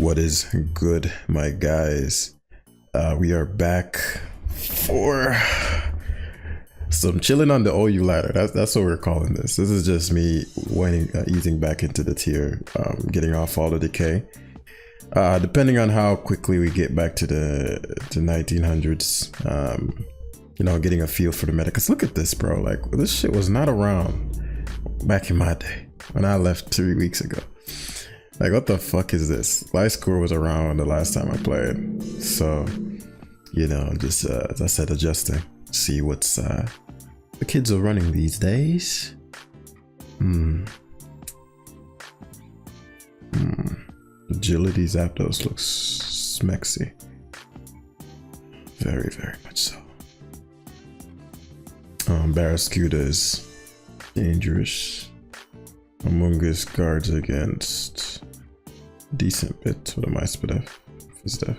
What is good, my guys? We are back for some chilling on the OU ladder. That's what we're calling this. This is just me easing back into the tier, getting off all the decay. Depending on how quickly we get back to the 1900s, you know, getting a feel for the meta. Cause look at this, bro. Like, this shit was not around back in my day when I left 3 weeks ago. Like, what the fuck is this? Life score was around the last time I played. So, you know, just as I said, adjusting. See what's the kids are running these days. Agility Zapdos looks smexy. Very, very much so. Barraskewda is dangerous. Among Us guards against decent bit with a Fizz-Def.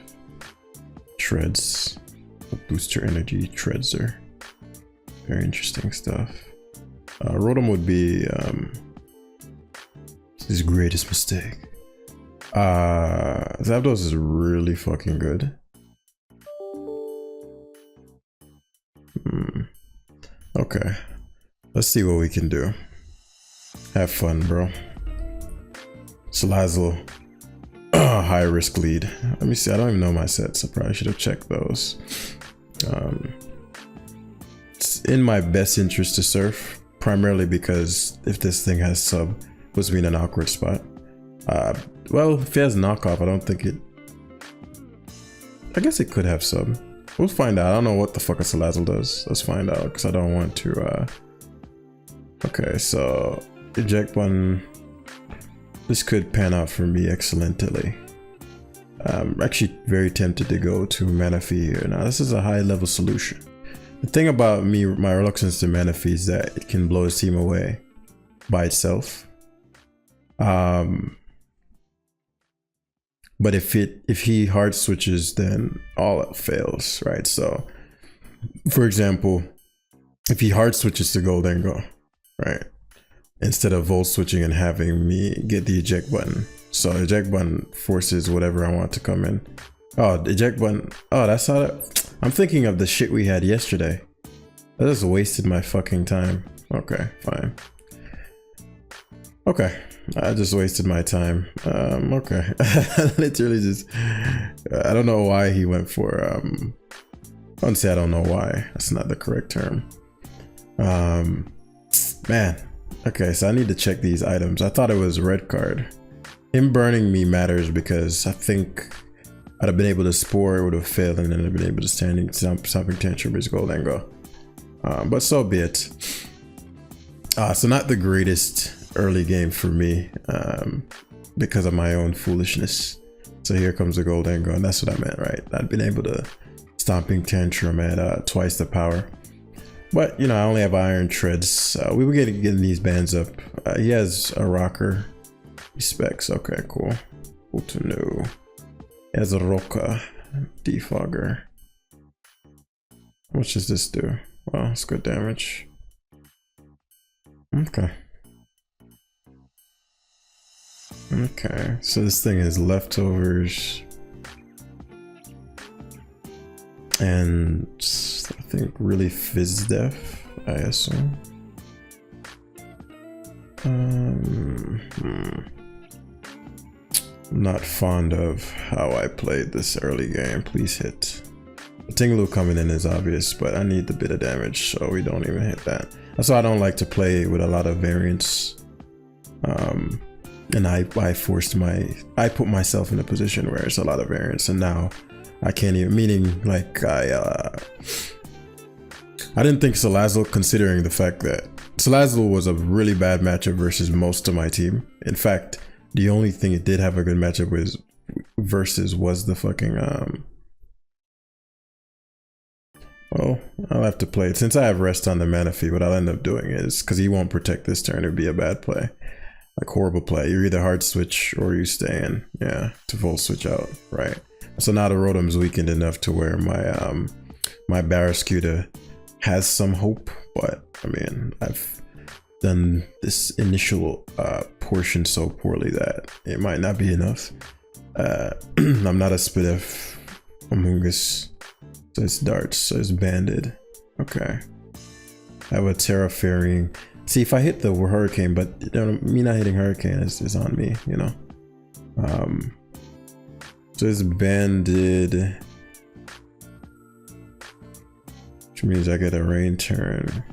Treads. Booster energy treads are very interesting stuff. Rotom would be his greatest mistake. Zapdos is really fucking good. Okay, let's see what we can do. Have fun, bro. Salazzle, high risk lead. Let me see. I don't even know my sets. I probably should have checked those. It's in my best interest to surf, primarily because if this thing has sub, puts me in an awkward spot. Well, if it has knockoff, I don't think it. I guess it could have sub. We'll find out. I don't know what the fuck a Salazzle does. Let's find out, because I don't want to. Okay, so eject button. This could pan out for me excellently. I'm actually very tempted to go to Manaphy here. Now, this is a high level solution. The thing about my reluctance to Manaphy is that it can blow his team away by itself. But if he hard switches, then all it fails, right? So, for example, if he hard switches to Goldengo, right? Instead of volt switching and having me get the eject button. So eject button forces whatever I want to come in. Oh, the eject button. Oh, that's how that. I'm thinking of the shit we had yesterday. That just wasted my fucking time. Okay, fine. Okay, I just wasted my time. Okay. Literally just, I don't know why he went for, I wouldn't say I don't know why. That's not the correct term. Man. Okay, so I need to check these items. I thought it was a red card. Him burning me matters because I think I'd have been able to spore, it would have failed, and then I'd been able to stomping tantrum his Goldengo. But so be it. So not the greatest early game for me because of my own foolishness. So here comes the Goldengo, and that's what I meant, right? I'd been able to stomping tantrum at twice the power. But, you know, I only have iron treads. We were getting these bands up. He has a rocker. Specs. Okay, cool. Cool to know. He has a roca. Defogger. How much does this do? Well, it's good damage. Okay. Okay, so this thing is leftovers. And I think really Fizz-Def, I assume. I'm not fond of how I played this early game. Please hit. The Tinglu coming in is obvious, but I need the bit of damage, so we don't even hit that. That's why I don't like to play with a lot of variance. And I put myself in a position where it's a lot of variance, and now I can't even, meaning like I didn't think Salazzle, considering the fact that Salazzle was a really bad matchup versus most of my team. In fact, the only thing it did have a good matchup with versus was the fucking well, I'll have to play it. Since I have rest on the Manaphy, what I'll end up doing is, because he won't protect this turn, it'd be a bad play. Like horrible play. You're either hard switch or you stay in, yeah, to full switch out, right? So now the Rotom's weakened enough to where my my Barraskewda has some hope, but I mean, I've done this initial portion so poorly that it might not be enough. I'm not a spit of Amoongus. So it's darts, so it's banded. Okay. I have a terraferring. See, if I hit the hurricane, but you know, me not hitting hurricane is on me, you know. So it's banded, which means I get a rain turn.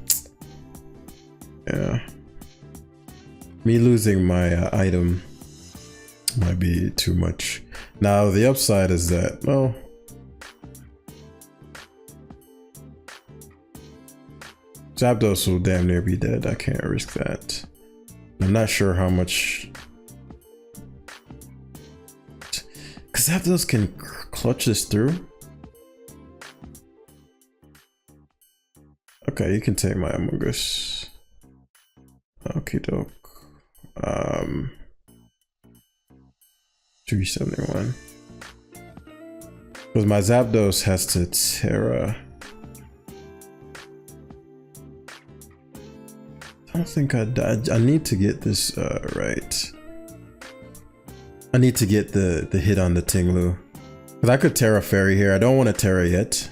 Yeah. Me losing my item might be too much. Now the upside is that, well, Zapdos will damn near be dead. I can't risk that. I'm not sure how much, because Zapdos can clutch this through. Okay, you can take my Amoongus. Okie doke. 371. Because my Zapdos has to Terra. I don't think I need to get this right. I need to get the hit on the Tinglu. Because I could Terra Fairy here. I don't want to Terra yet.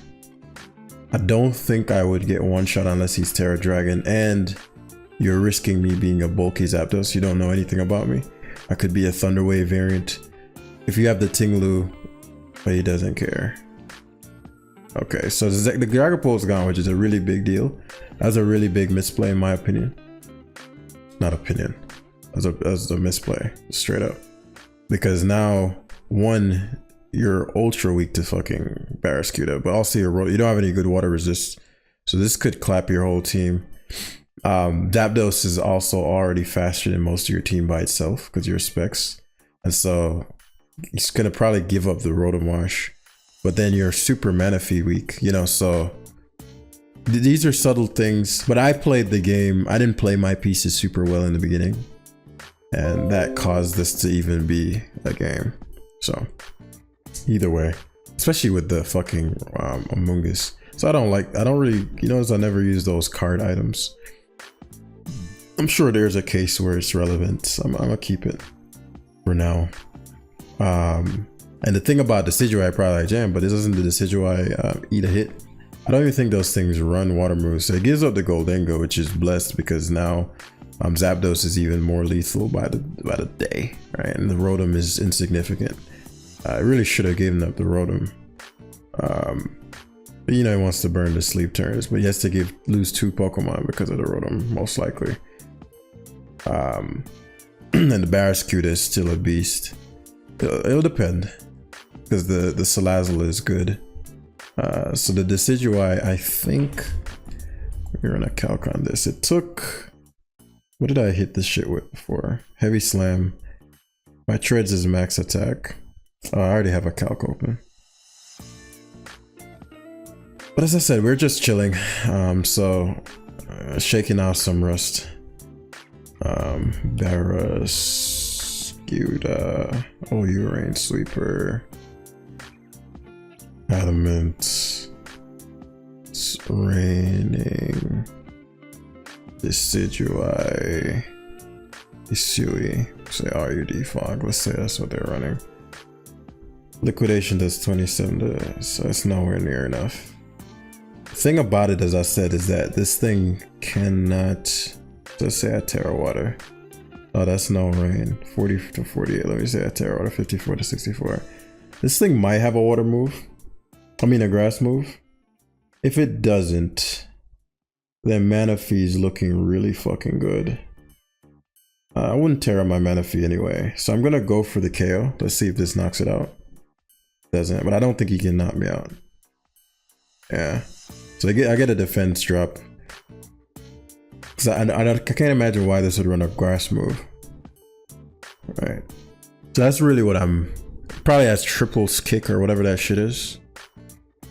I don't think I would get one shot unless he's Terra Dragon. And you're risking me being a bulky Zapdos. You don't know anything about me. I could be a Thunder Wave variant. If you have the Tinglu, but he doesn't care. Okay, so the Dragapult is gone, which is a really big deal. That's a really big misplay in my opinion. Not opinion. As a misplay, straight up. Because now, one, you're ultra weak to fucking Barraskewda, but also you don't have any good water resist. So this could clap your whole team. Zapdos is also already faster than most of your team by itself because you're specs. And so he's gonna probably give up the Rotom Wash. But then you're super Manaphy weak, you know, so these are subtle things. But I played the game. I didn't play my pieces super well in the beginning. And that caused this to even be a game. So either way, especially with the fucking Amoongus. So I don't really, you notice I never use those card items. I'm sure there's a case where it's relevant. I'm gonna keep it for now. And the thing about Decidueye, I probably like jam, but this doesn't the Decidueye eat a hit. I don't even think those things run water moves. So it gives up the Goldengo, which is blessed because now Zapdos is even more lethal by the day, right? And the Rotom is insignificant. I really should have given up the Rotom. But you know, he wants to burn the sleep turns, but he has to lose 2 Pokemon because of the Rotom, most likely. And the Barraskewda is still a beast. It'll depend, because the Salazzle is good. So the Decidueye, I think we're gonna calc on this. It took, what did I hit this shit with before? Heavy Slam. My Treads is max attack. Oh, I already have a calc open. But as I said, we're just chilling. Shaking out some rust. Barraskewda. Oh, you Rain Sweeper. Adamant. It's raining. Decidueye. Isui. Say RUD Fog. Let's say that's what they're running. Liquidation does 27, so it's nowhere near enough. The thing about it, as I said, is that this thing cannot. Let's say I Terra Water. Oh, that's no rain. 40 to 48. Let me say I Terra Water. 54 to 64. This thing might have a water move. I mean a grass move. If it doesn't, then Manaphy is looking really fucking good. I wouldn't Terra my Manaphy anyway, so I'm gonna go for the KO. Let's see if this knocks it out. Doesn't, but I don't think he can knock me out. Yeah, so I get a defense drop. Cause I can't imagine why this would run a grass move. Right. So that's really what I'm. Probably has triples kick or whatever that shit is.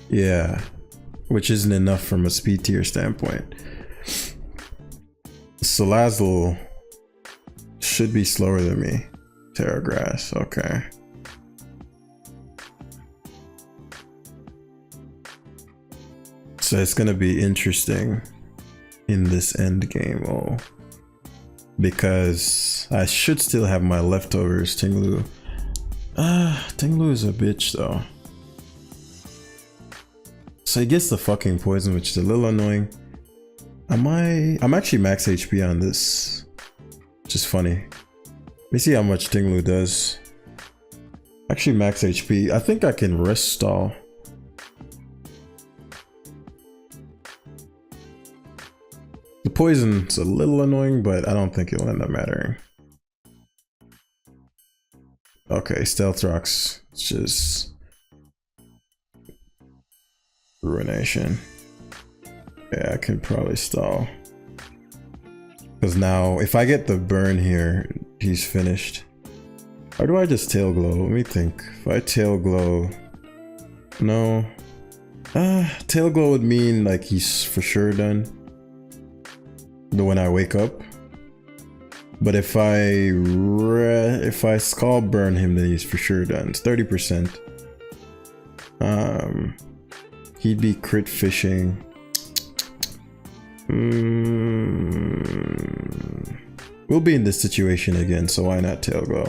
Yeah, which isn't enough from a speed tier standpoint. Salazzle should be slower than me. Terra Grass, okay. So it's gonna be interesting in this end game, because I should still have my leftovers Tinglu. Tinglu is a bitch though. So he gets the fucking poison, which is a little annoying. I'm actually max HP on this, which is funny. Let me see how much Tinglu does. Actually max HP. I think I can rest stall. The poison's a little annoying, but I don't think it'll end up mattering. Okay, stealth rocks. It's just ruination. Yeah, I can probably stall. Because now, if I get the burn here, he's finished. Or do I just tail glow? Let me think. If I tail glow... No. Tail glow would mean like he's for sure done. When I wake up. But if I skull burn him, then he's for sure done. It's 30%. He'd be crit fishing. We'll be in this situation again, so why not tail glow?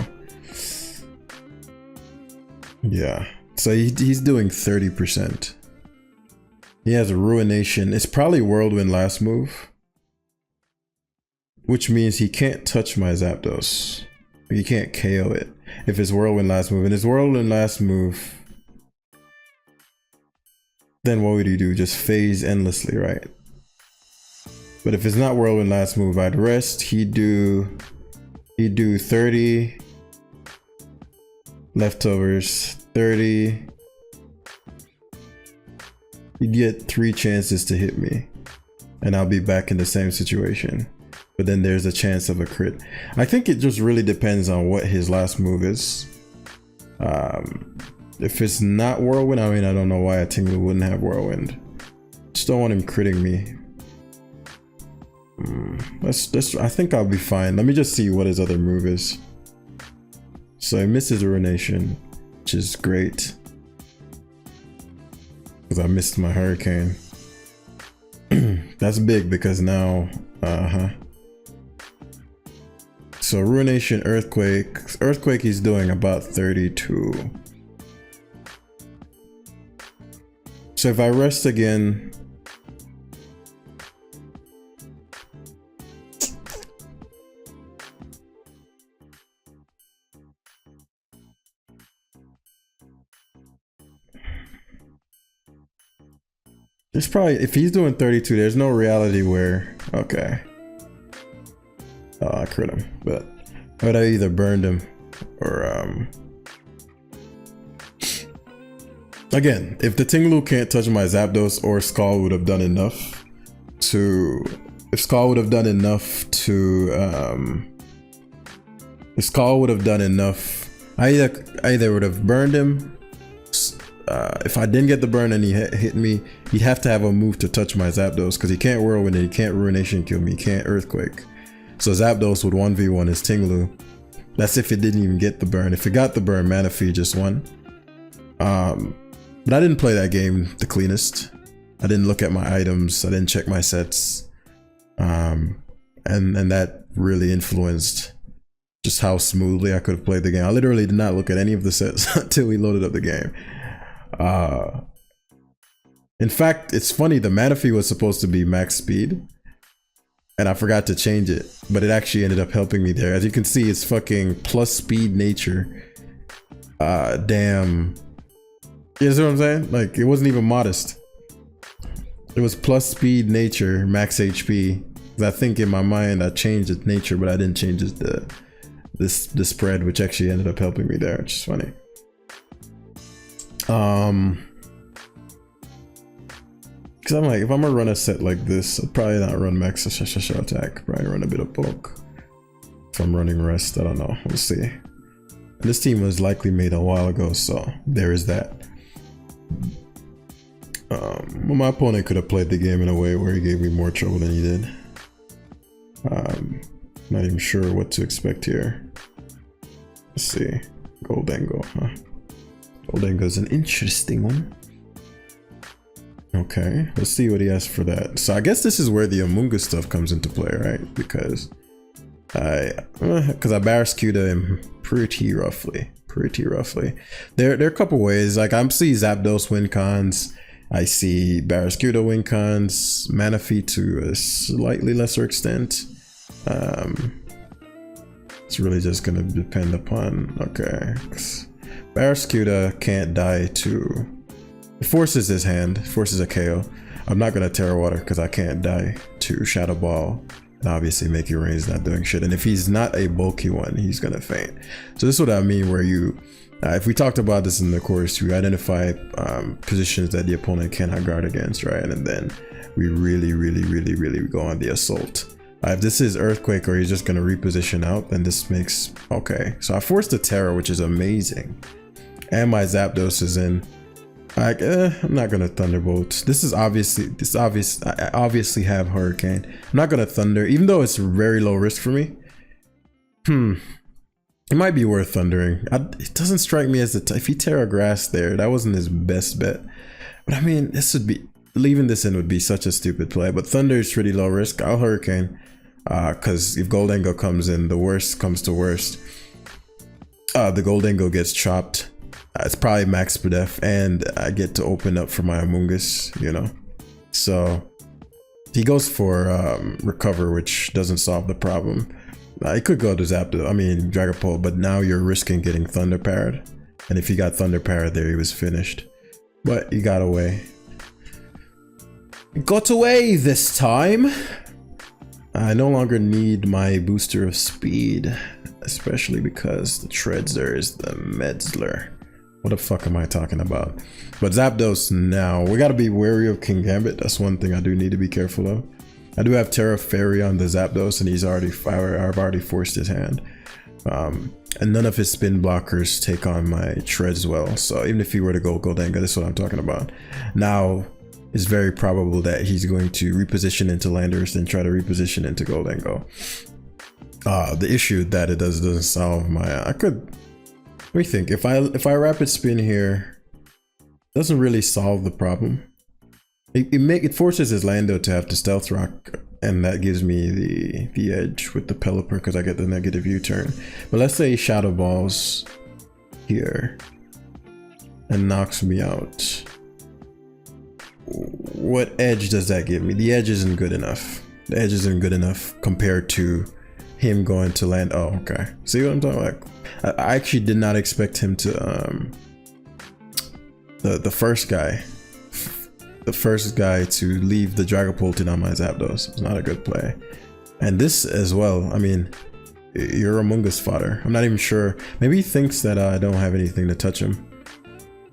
Yeah, so he's doing 30%. He has a ruination. It's probably whirlwind last move, which means he can't touch my Zapdos. He can't KO it if it's whirlwind last move. And his whirlwind last move, then what would he do? Just phase endlessly, right? But if it's not whirlwind last move, I'd rest. He'd do 30 leftovers, 30. He'd get 3 chances to hit me, and I'll be back in the same situation. But then there's a chance of a crit. I think it just really depends on what his last move is. If it's not whirlwind, I mean, I don't know why a Tinglu wouldn't have whirlwind. Just don't want him critting me. I think I'll be fine. Let me just see what his other move is. So he misses ruination, which is great, because I missed my hurricane. That's big because now, so ruination, earthquake he's doing about 32. So if I rest again, there's probably, if he's doing 32, there's no reality where, okay. Oh, I crit him, but I would have either burned him or, again, if the Tinglu can't touch my Zapdos, or Skull would have done enough to, if Skull would have done enough, I either would have burned him. If I didn't get the burn and he hit me, he'd have to have a move to touch my Zapdos, because he can't whirlwind and he can't ruination kill me, he can't earthquake. So Zapdos would 1v1 his Tinglu. That's if it didn't even get the burn. If it got the burn, Manaphy just won. But I didn't play that game the cleanest. I didn't look at my items, I didn't check my sets. And that really influenced just how smoothly I could have played the game. I literally did not look at any of the sets until we loaded up the game. In fact, it's funny, the Manaphy was supposed to be max speed, and I forgot to change it, but it actually ended up helping me there. As you can see, it's fucking plus speed nature. Damn. You see what I'm saying? Like, it wasn't even modest. It was plus speed nature, max HP. I think in my mind I changed its nature, but I didn't change the spread, which actually ended up helping me there, which is funny. Because I'm like, if I'm gonna run a set like this, I'd probably not run max attack, probably run a bit of bulk. If I'm running rest, I don't know, we'll see. And this team was likely made a while ago, so there is that. Well, my opponent could have played the game in a way where he gave me more trouble than he did. Not even sure what to expect here. Let's see. Goldengo, huh? Goldengo is an interesting one. Okay, let's see what he has for that. So I guess this is where the Amunga stuff comes into play, right? Because I Barraskewed him pretty roughly. pretty roughly. There are a couple ways. Like I see Zapdos win cons. I see Barraskewda win cons. Manaphy to a slightly lesser extent. It's really just gonna depend upon, okay. Barraskewda can't die to, it forces his hand, forces a KO. I'm not gonna Terra Water because I can't die to Shadow Ball. And obviously Making Rain's not doing shit. And if he's not a bulky one, he's gonna faint. So this is what I mean, where you, if we talked about this in the course, we identify positions that the opponent cannot guard against, right? And then we really go on the assault. If this is Earthquake or he's just gonna reposition out, then this makes, okay. So I forced the Terra, which is amazing. And my Zapdos is in. Like, I'm not gonna Thunderbolt. I obviously have Hurricane. I'm not gonna Thunder, even though it's very low risk for me. It might be worth Thundering. It doesn't strike me as if he Terra Grass there, that wasn't his best bet. But I mean, this would be, leaving this in would be such a stupid play. But Thunder is pretty low risk. I'll Hurricane, because if Goldengo comes in, the worst comes to worst. The Goldengo gets chopped. It's probably max per def, and I get to open up for my Amoonguss, you know. So he goes for Recover, which doesn't solve the problem. It could go to Dragapult, but now you're risking getting Thunder Parried. And if he got Thunder Parried there, he was finished. But he got away. Got away this time. I no longer need my booster of speed, especially because the treads there is the Metzler. What the fuck am I talking about? But Zapdos now, we gotta be wary of King Gambit. That's one thing I do need to be careful of. I do have Terra Fairy on the Zapdos, and I've already forced his hand. And none of his spin blockers take on my treads well. So even if he were to go Goldengo, this is what I'm talking about. Now, it's very probable that he's going to reposition into Landorus and try to reposition into Goldengo. The issue that it doesn't solve my, I could, let me think, if I rapid spin here, it doesn't really solve the problem. It forces his Lando to have to Stealth Rock, and that gives me the edge with the Pelipper because I get the negative U-turn. But let's say he Shadow Balls here and knocks me out. What edge does that give me? The edge isn't good enough. The edge isn't good enough compared to him going to land. Oh, okay. See what I'm talking about? Like, I actually did not expect him to the first guy to leave the Dragapult on my Zapdos. It's not a good play. And this as well, I mean, you're Amoonguss fodder. I'm not even sure. Maybe he thinks that I don't have anything to touch him.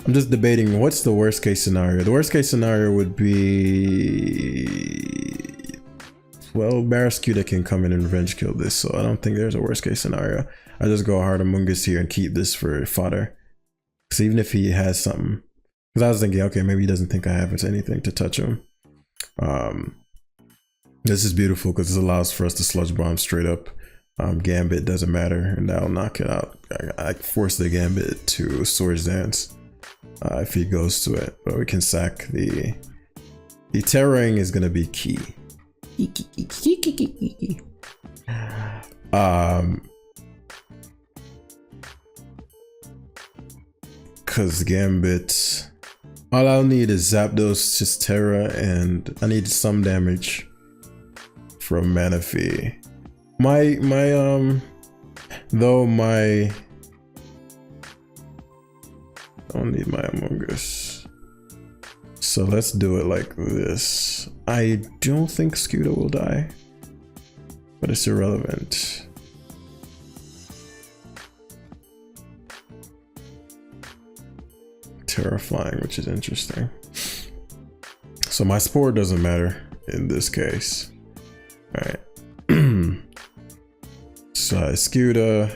I'm just debating what's the worst case scenario. The worst case scenario would be, well, Barraskewda can come in and revenge kill this, so I don't think there's a worst case scenario. I just go hard Amoonguss here and keep this for fodder. Because even if he has something, because I was thinking, okay, maybe he doesn't think I have anything to touch him. This is beautiful because this allows for us to Sludge Bomb straight up. Gambit doesn't matter, and that'll knock it out. I force the Gambit to Swords Dance if he goes to it, but we can sack the Terraing is gonna be key. Because Gambit, all I'll need is Zapdos, just Terra, and I need some damage from Manaphy. I don't need my Amoonguss. So let's do it like this. I don't think Scooter will die, but it's irrelevant. Terrifying, which is interesting. So my Spore doesn't matter in this case. All right. So I Scooter.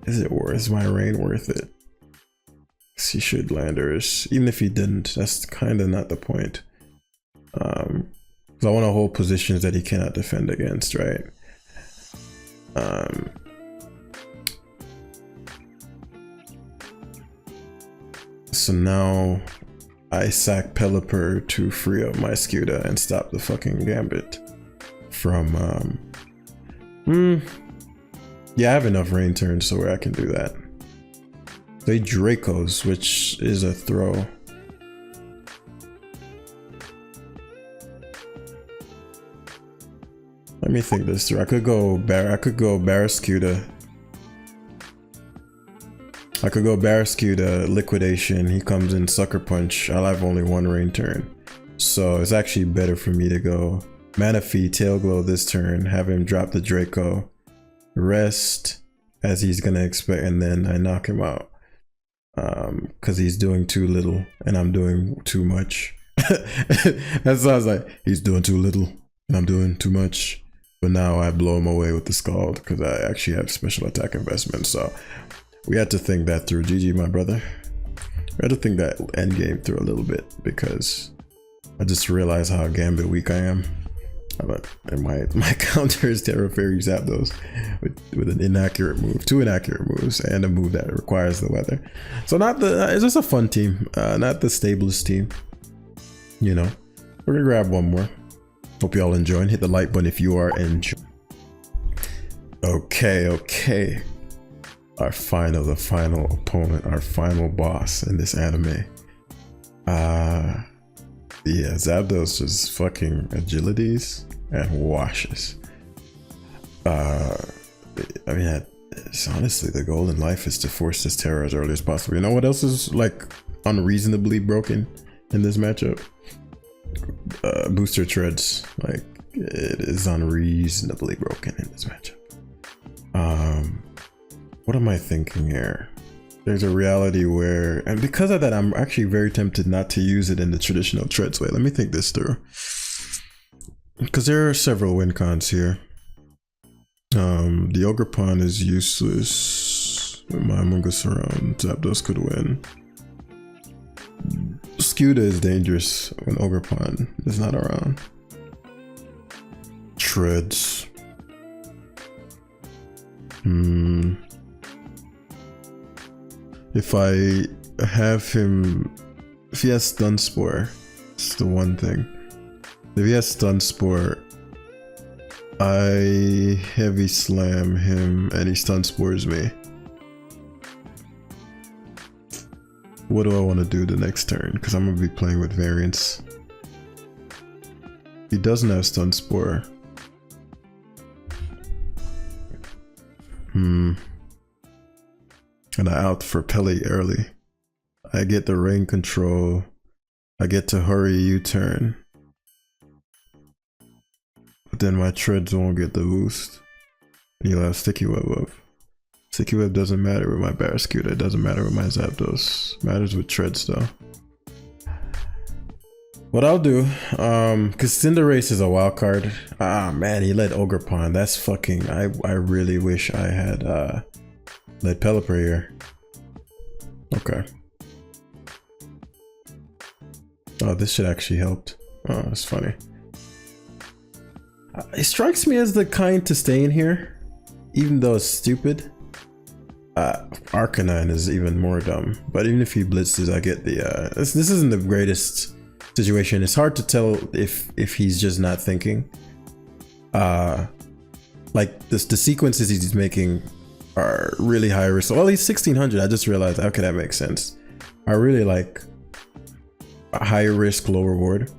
Is my Rain worth it? He should Landorus. Even if he didn't, that's kind of not the point. Because I want to hold positions that he cannot defend against, right? So now I sack Pelipper to free up my Scooter and stop the fucking Gambit from Yeah, I have enough rain turns so where I can do that. They Dracos, which is a throw. Let me think this through. I could go Barraskewda. I could go Barraskewda, Liquidation. He comes in Sucker Punch. I'll have only one rain turn. So it's actually better for me to go Manaphy, Tail Glow this turn, have him drop the Draco, rest as he's gonna expect, and then I knock him out. Because he's doing too little and I'm doing too much. That sounds like he's doing too little and I'm doing too much. But now I blow him away with the Scald because I actually have special attack investment. So we had to think that through. GG, my brother. We had to think that end game through a little bit because I just realized how Gambit weak I am. And my counter is Terra Fairy Zapdos with an inaccurate move, 2 inaccurate moves, and a move that requires the weather. So it's just a fun team, not the stablest team. You know, we're gonna grab one more. Hope y'all enjoying. Hit the like button if you are enjoying. Okay. The final opponent, our final boss in this anime. Yeah, Zapdos just fucking agilities and washes. I mean, it's honestly the goal in life is to force this Terra as early as possible. You know what else is like unreasonably broken in this matchup? Booster Treads. Like, it is unreasonably broken in this matchup. What am I thinking here? There's a reality where, and because of that, I'm actually very tempted not to use it in the traditional Treads way. Let me think this through. Because there are several win cons here. The Ogerpon is useless. With my Mungus around, Zapdos could win. Skewda is dangerous when Ogerpon is not around. Treads. If I have him, if he has Stun Spore, it's the one thing. If he has Stun Spore, I Heavy Slam him and he Stun Spores me. What do I want to do the next turn? Because I'm going to be playing with variants. He doesn't have Stun Spore. And I out for Pele early. I get the rain control. I get to hurry U-turn. But then my Treads won't get the boost. And you'll have Sticky Web up. Sticky Web doesn't matter with my Barraskewda. It doesn't matter with my Zapdos. Matters with Treads though. What I'll do, cause Cinderace is a wild card. Ah man, he led Ogerpon. That's fucking, I really wish I had led Pelipper here. Okay. Oh, this should actually helped. Oh, that's funny. It strikes me as the kind to stay in here, even though it's stupid. Arcanine is even more dumb. But even if he blitzes, I get the this isn't the greatest situation. It's hard to tell if he's just not thinking. Like the sequences he's making are really high risk. Well, he's 1600. I just realized, okay, that makes sense. I really like a high risk, low reward.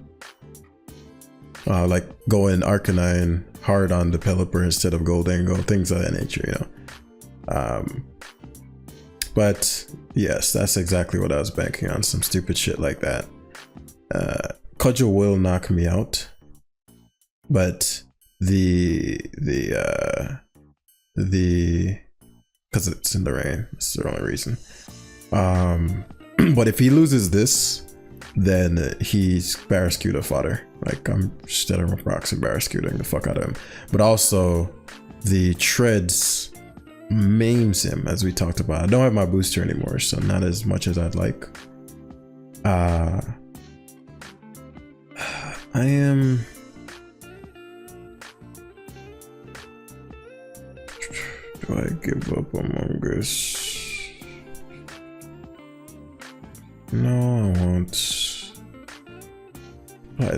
Like going Arcanine hard on the Pelipper instead of Goldango, things of that nature, you know. But yes, that's exactly what I was banking on, some stupid shit like that. Cudgel will knock me out, but because it's in the rain, it's the only reason. But if he loses this, then he's Barraskewda fodder. Like, I'm instead of rocks and Barraskewda the fuck out of him. But also the Treads maims him, as we talked about. I don't have my booster anymore, so not as much as I'd like. I am. Do I give up Among Us? No, I won't.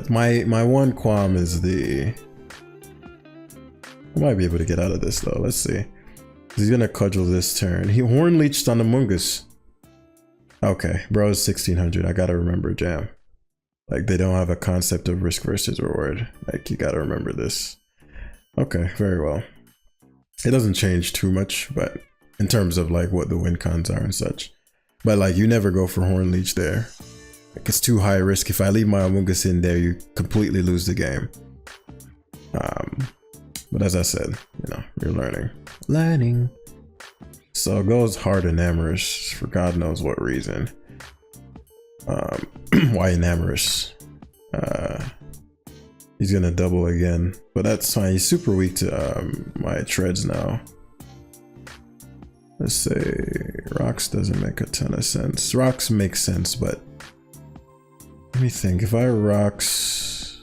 My one qualm is the I might be able to get out of this though. Let's see. He's gonna cudgel this turn. He horn leeched on the Mungus. Okay, bro is 1600. I gotta remember jam. Like they don't have a concept of risk versus reward. Like you gotta remember this. Okay, very well. It doesn't change too much, but in terms of like what the win cons are and such. But like you never go for horn leech there. Like it's too high risk. If I leave my Amoonguss in there, you completely lose the game. But as I said, you know, you're learning. So it goes hard enamorous for God knows what reason. Why enamorous? He's gonna double again, but that's fine. He's super weak to my treads now. Let's say rocks doesn't make a ton of sense. Rocks make sense, but let me think. If I rocks,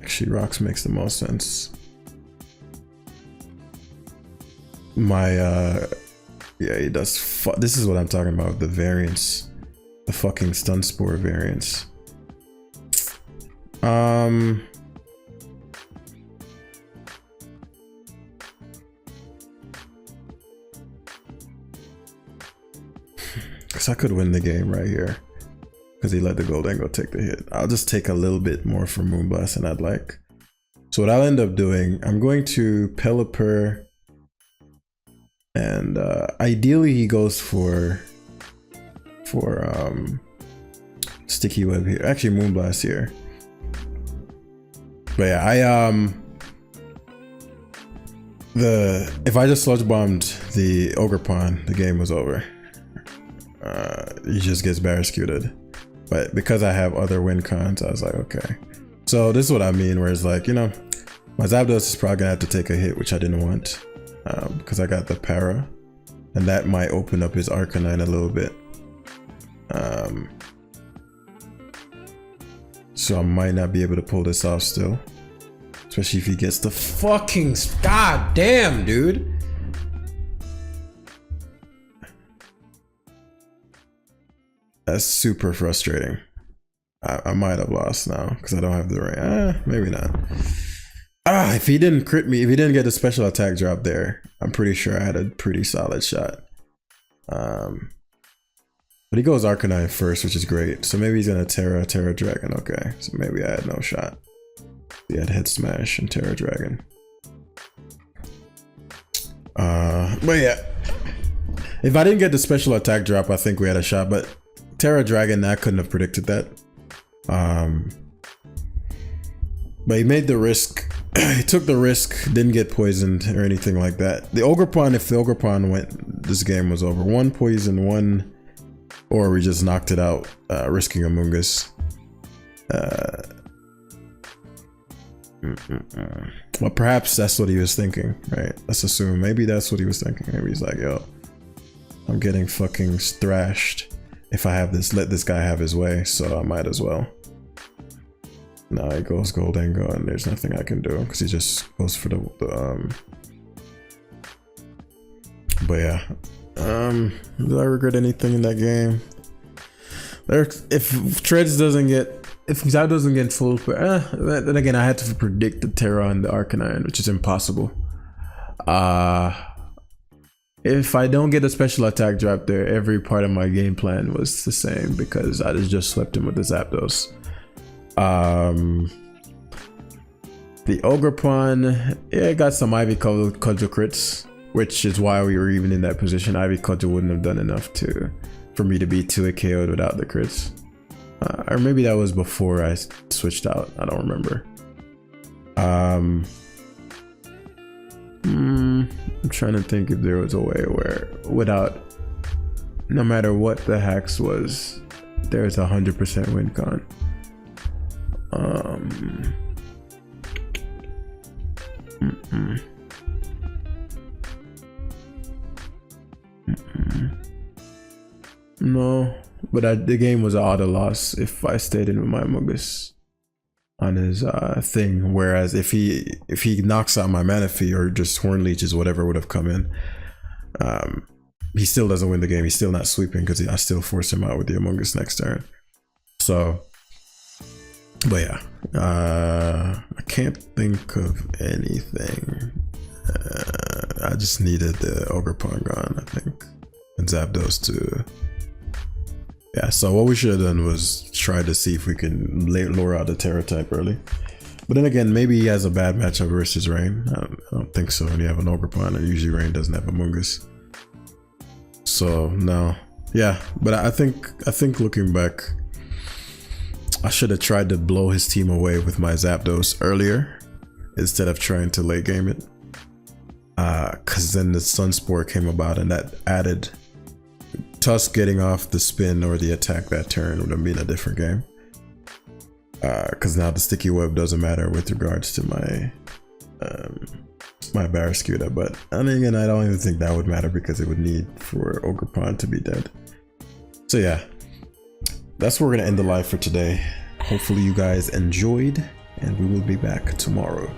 actually rocks makes the most sense. My yeah, he does. This is what I'm talking about. The variance, the fucking stun spore variance. Because I could win the game right here. Because he let the Goldango take the hit. I'll just take a little bit more from Moonblast than I'd like. So what I'll end up doing, I'm going to Pelipper. And ideally he goes for Sticky Web here. Actually Moonblast here. But yeah, if I just sludge bombed the Ogerpon, the game was over. He just gets barrascuted. But because I have other win cons, I was like, okay. So this is what I mean, where it's like, you know, my Zapdos is probably gonna have to take a hit, which I didn't want. Because I got the para, and that might open up his Arcanine a little bit. So I might not be able to pull this off still, especially if he gets the fucking god damn, dude. That's super frustrating. I might have lost now because I don't have the rank. Maybe not. If he didn't crit me, if he didn't get a special attack drop there, I'm pretty sure I had a pretty solid shot. But he goes Arcanine first, which is great. So maybe he's gonna Terra Dragon. Okay, so maybe I had no shot. He had Head Smash and Terra Dragon. But yeah, if I didn't get the special attack drop, I think we had a shot. But Terra Dragon, I couldn't have predicted that. But he made the risk. He took the risk, didn't get poisoned or anything like that. The Ogerpon, if the Ogerpon went, this game was over. One poison, one, or we just knocked it out, risking Amoonguss. Well, perhaps that's what he was thinking, right? Let's assume maybe that's what he was thinking. Maybe he's like, yo, I'm getting fucking thrashed if I have this, let this guy have his way, so I might as well. Now he goes Goldango and there's nothing I can do because he just goes for the but yeah, do I regret anything in that game? If Treads doesn't get, if Zao doesn't get full, then again I had to predict the Terra and the Arcanine, which is impossible. If I don't get a special attack drop there, every part of my game plan was the same because I just swept him with the Zapdos. The Ogerpon, yeah, got some Ivy Cudgel crits, which is why we were even in that position. Ivy Cudgel wouldn't have done enough for me to be 2 KO'd without the crits. Or maybe that was before I switched out. I don't remember. I'm trying to think if there was a way where without, no matter what the hacks was, there's 100% win con. No, but the game was an auto loss if I stayed in with my Amoonguss on his thing. Whereas if he knocks out my Manaphy or just Horn Leeches, whatever would have come in, he still doesn't win the game. He's still not sweeping because I still force him out with the Amoonguss next turn. So But yeah, I can't think of anything. I just needed the Ogre Pawn gone, I think, and Zapdos to. Yeah, so what we should have done was try to see if we can lure out the Terra type early. But then again, maybe he has a bad matchup versus Rain. I don't think so when you have an Ogre Pawn, and usually Rain doesn't have a Mungus. So no, yeah, but I think looking back, I should have tried to blow his team away with my Zapdos earlier instead of trying to late game it. Cause then the Sunspore came about and that added Tusk getting off the spin or the attack that turn would have been a different game. Cause now the sticky web doesn't matter with regards to my my Barraskewda, but I mean, again, I don't even think that would matter because it would need for Ogre Pawn to be dead. So yeah, that's where we're gonna end the live for today. Hopefully you guys enjoyed, and we will be back tomorrow.